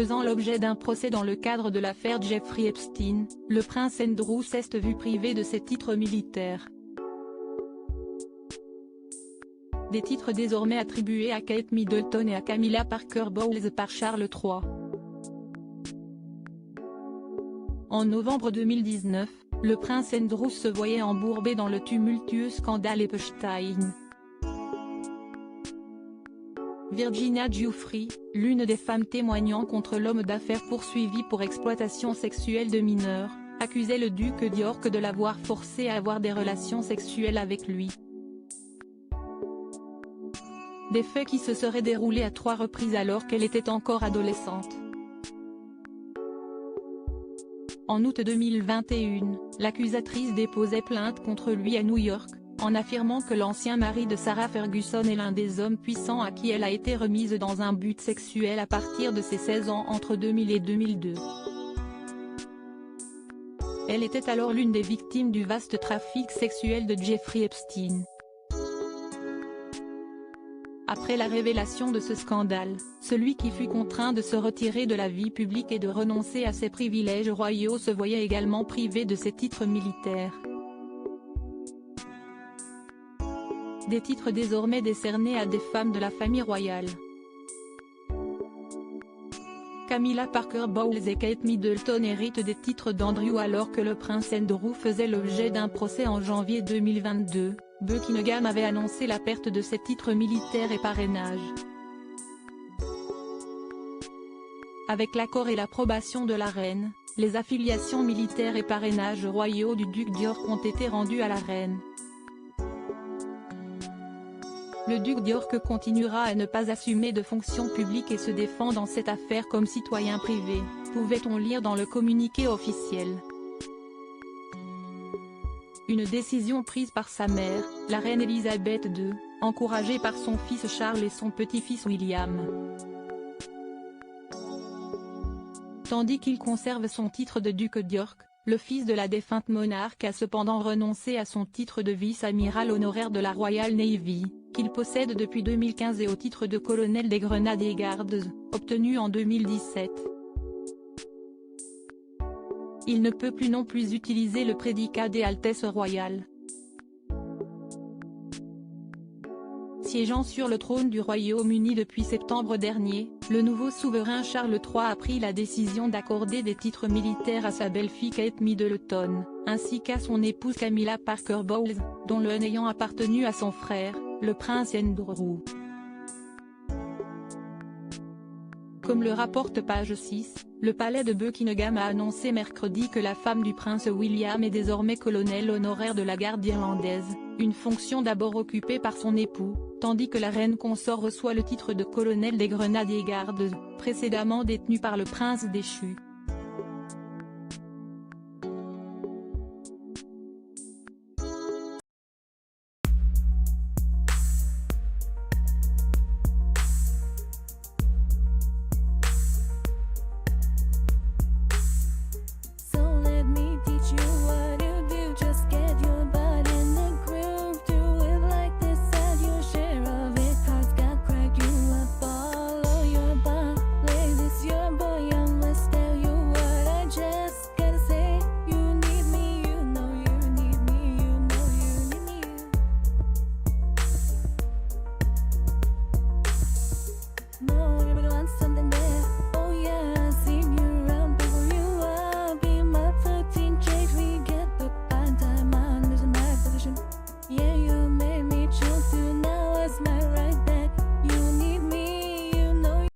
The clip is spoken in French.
Faisant l'objet d'un procès dans le cadre de l'affaire Jeffrey Epstein, le prince Andrew s'est vu privé de ses titres militaires. Des titres désormais attribués à Kate Middleton et à Camilla Parker Bowles par Charles III. En novembre 2019, le prince Andrew se voyait embourbé dans le tumultueux scandale Epstein. Virginia Giuffre, l'une des femmes témoignant contre l'homme d'affaires poursuivi pour exploitation sexuelle de mineurs, accusait le duc d'York de l'avoir forcé à avoir des relations sexuelles avec lui. Des faits qui se seraient déroulés à 3 reprises alors qu'elle était encore adolescente. En août 2021, l'accusatrice déposait plainte contre lui à New York, en affirmant que l'ancien mari de Sarah Ferguson est l'un des hommes puissants à qui elle a été remise dans un but sexuel à partir de ses 16 ans entre 2000 et 2002. Elle était alors l'une des victimes du vaste trafic sexuel de Jeffrey Epstein. Après la révélation de ce scandale, celui qui fut contraint de se retirer de la vie publique et de renoncer à ses privilèges royaux se voyait également privé de ses titres militaires. Des titres désormais décernés à des femmes de la famille royale. Camilla Parker Bowles et Kate Middleton héritent des titres d'Andrew alors que le prince Andrew faisait l'objet d'un procès en janvier 2022. Buckingham avait annoncé la perte de ses titres militaires et parrainages. Avec l'accord et l'approbation de la reine, les affiliations militaires et parrainages royaux du duc d'York ont été rendus à la reine. Le duc d'York continuera à ne pas assumer de fonctions publiques et se défend dans cette affaire comme citoyen privé, pouvait-on lire dans le communiqué officiel. Une décision prise par sa mère, la reine Elisabeth II, encouragée par son fils Charles et son petit-fils William. Tandis qu'il conserve son titre de duc d'York, le fils de la défunte monarque a cependant renoncé à son titre de vice-amiral honoraire de la Royal Navy, qu'il possède depuis 2015 et au titre de colonel des Grenadier Guards, obtenu en 2017. Il ne peut plus non plus utiliser le prédicat des Altesses royales. Siégeant sur le trône du Royaume-Uni depuis septembre dernier, le nouveau souverain Charles III a pris la décision d'accorder des titres militaires à sa belle-fille Kate Middleton, ainsi qu'à son épouse Camilla Parker Bowles, dont l'un ayant appartenu à son frère, le prince Andrew. Comme le rapporte page 6, le palais de Buckingham a annoncé mercredi que la femme du prince William est désormais colonel honoraire de la garde irlandaise, une fonction d'abord occupée par son époux, tandis que la reine consort reçoit le titre de colonel des Grenadier Guards, précédemment détenu par le prince déchu. Yeah, you